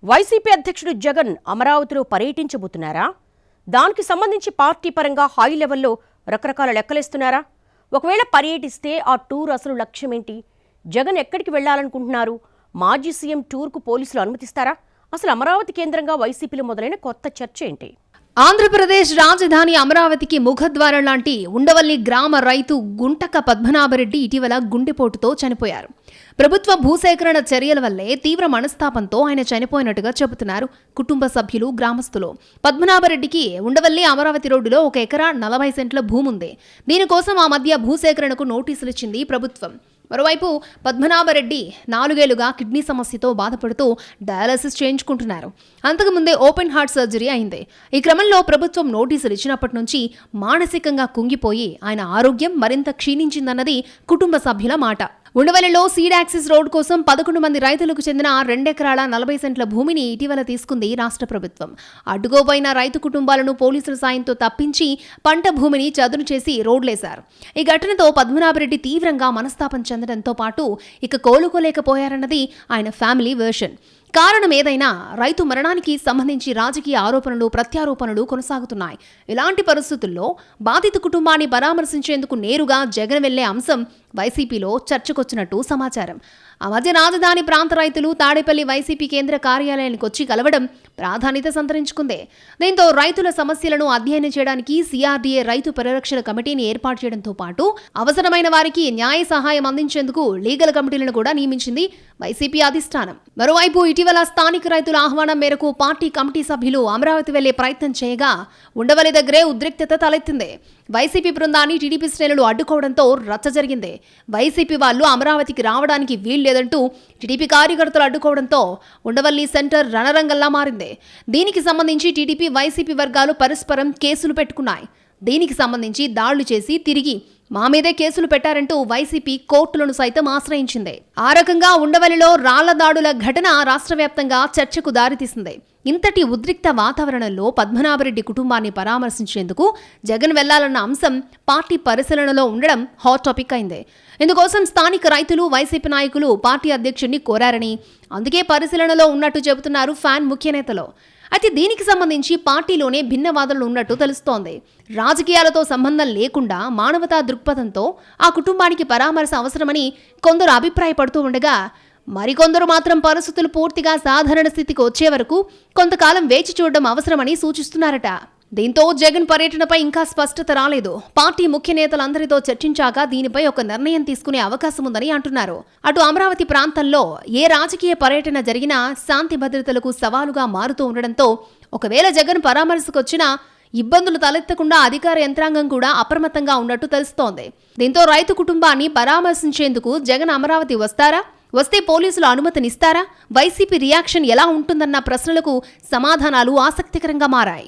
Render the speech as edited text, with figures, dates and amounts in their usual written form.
YCP అధ్యక్షుడు జగన్ అమరావతిలో పర్యటించబోతున్నారా? దానికి సంబంధించి పార్టీ పరంగా హై లెవెల్లో రకరకాల లెక్కలేస్తున్నారా? ఒకవేళ పర్యటిస్తే ఆ టూర్ అసలు లక్ష్యమేంటి? జగన్ ఎక్కడికి వెళ్లాలనుకుంటున్నారు? మాజీ సీఎం టూర్కు పోలీసులు అనుమతిస్తారా? అసలు అమరావతి కేంద్రంగా వైసీపీలో మొదలైన కొత్త చర్చ ఏంటి? ఆంధ్రప్రదేశ్ రాజధాని అమరావతికి ముఖద్వారం లాంటి ఉండవల్లి గ్రామ రైతు గుంటక పద్మనాభరెడ్డి ఇటీవల గుండెపోటుతో చనిపోయారు. ప్రభుత్వ భూసేకరణ చర్యల వల్లే తీవ్ర మనస్తాపంతో ఆయన చనిపోయినట్టుగా చెబుతున్నారు కుటుంబ సభ్యులు, గ్రామస్తులు. పద్మనాభరెడ్డికి ఉండవల్లి అమరావతి రోడ్డులో 1 ఎకరా 40 సెంట్ల భూమి ఉంది. దీనికోసం ఆ మధ్య భూసేకరణకు నోటీసులు ఇచ్చింది ప్రభుత్వం. మరోవైపు పద్మనాభరెడ్డి 4 ఏళ్లుగా కిడ్నీ సమస్యతో బాధపడుతూ డయాలసిస్ చేయించుకుంటున్నారు. అంతకుముందే ఓపెన్ హార్ట్ సర్జరీ అయింది. ఈ క్రమంలో ప్రభుత్వం నోటీసులు ఇచ్చినప్పటి నుంచి మానసికంగా కుంగిపోయి ఆయన ఆరోగ్యం మరింత క్షీణించిందన్నది కుటుంబ సభ్యుల మాట. ఉండవల్లిలో సీడ్ యాక్సిస్ రోడ్ కోసం 11 మంది రైతులకు చెందిన 2 ఎకరాల 40 సెంట్ల భూమిని ఇటీవల తీసుకుంది రాష్ట్ర ప్రభుత్వం. అడ్డుకోపోయిన రైతు కుటుంబాలను పోలీసుల సాయంతో తప్పించి పంట భూమిని చదును చేసి రోడ్లేశారు. ఈ ఘటనతో పద్మనాభరెడ్డి తీవ్రంగా మనస్తాపం చెందడంతో పాటు ఇక కోలుకోలేకపోయారన్నది ఆయన ఫ్యామిలీ వెర్షన్. కారణం ఏదైనా రైతు మరణానికి సంబంధించి రాజకీయ ఆరోపణలు, ప్రత్యారోపణలు కొనసాగుతున్నాయి. ఇలాంటి పరిస్థితుల్లో బాధిత కుటుంబాన్ని పరామర్శించేందుకు నేరుగా జగన్ వెళ్లే అంశం వైసీపీలో చర్చకొచ్చినట్టు సమాచారం. ఆ మధ్య రాజధాని ప్రాంత రైతులు తాడేపల్లి వైసీపీ కేంద్ర కార్యాలయానికి వచ్చి కలవడం ప్రాధాన్యత సంతరించుకుంది. దీంతో రైతుల సమస్యలను అధ్యయనం చేయడానికి సిఆర్డీఏ రైతు పరిరక్షణ కమిటీని ఏర్పాటు చేయడంతో పాటు అవసరమైన వారికి న్యాయ సహాయం అందించేందుకు లీగల్ కమిటీలను కూడా నియమించింది వైసీపీ అధిష్టానం. మరోవైపు ఇటీవల స్థానిక రైతుల ఆహ్వానం మేరకు పార్టీ కమిటీ సభ్యులు అమరావతి వెళ్లే ప్రయత్నం చేయగా ఉండవల్లి దగ్గరే ఉద్రిక్తత తలెత్తింది. వైసీపీ బృందాన్ని టీడీపీ శ్రేణులు అడ్డుకోవడంతో రచ్చ జరిగింది. వైసీపీ వాళ్ళు అమరావతికి రావడానికి వీల్లేదంటూ టీడీపీ కార్యకర్తలు అడ్డుకోవడంతో ఉండవల్లి సెంటర్ రణరంగంలా మారింది. దీనికి సంబంధించి టీడీపీ, వైసీపీ వర్గాలు పరస్పరం కేసులు పెట్టుకున్నాయి. దీనికి సంబంధించి దాడులు చేసి తిరిగి మా మీదే కేసులు పెట్టారంటూ వైసీపీ కోర్టులను సైతం ఆశ్రయించింది. ఆ రకంగా ఉండవల్లిలో రాళ్ల దాడుల ఘటన రాష్ట్ర వ్యాప్తంగా చర్చకు దారితీసింది. ఇంతటి ఉద్రిక్త వాతావరణంలో పద్మనాభరెడ్డి కుటుంబాన్ని పరామర్శించేందుకు జగన్ వెళ్లాలన్న అంశం పార్టీ పరిశీలనలో ఉండడం హాట్ టాపిక్ అయింది. ఇందుకోసం స్థానిక రైతులు, వైసీపీ నాయకులు పార్టీ అధ్యక్షుడిని కోరారని, అందుకే పరిశీలనలో ఉన్నట్టు చెబుతున్నారు ఫ్యాన్ ముఖ్య నేతలు. అయితే దీనికి సంబంధించి పార్టీలోనే భిన్నవాదనలు ఉన్నట్టు తెలుస్తోంది. రాజకీయాలతో సంబంధం లేకుండా మానవతా దృక్పథంతో ఆ కుటుంబానికి పరామర్శ అవసరమని కొందరు అభిప్రాయపడుతూ ఉండగా, మరికొందరు మాత్రం పరిస్థితులు పూర్తిగా సాధారణ స్థితికి వచ్చే వరకు కొంతకాలం వేచి చూడడం అవసరమని సూచిస్తున్నారట. దీంతో జగన్ పర్యటనపై ఇంకా స్పష్టత రాలేదు. పార్టీ ముఖ్య నేతలందరితో చర్చించాక దీనిపై ఒక నిర్ణయం తీసుకునే అవకాశం ఉందని అంటున్నారు. అటు అమరావతి ప్రాంతంలో ఏ రాజకీయ పర్యటన జరిగినా శాంతి భద్రతలకు సవాలుగా మారుతూ ఉండడంతో ఒకవేళ జగన్ పరామర్శకొచ్చినా ఇబ్బందులు తలెత్తకుండా అధికార యంత్రాంగం కూడా అప్రమత్తంగా ఉన్నట్టు తెలుస్తోంది. దీంతో రైతు కుటుంబాన్ని పరామర్శించేందుకు జగన్ అమరావతి వస్తారా? వస్తే పోలీసులు అనుమతినిస్తారా? వైసీపీ రియాక్షన్ ఎలా ఉంటుందన్న ప్రశ్నలకు సమాధానాలు ఆసక్తికరంగా మారాయి.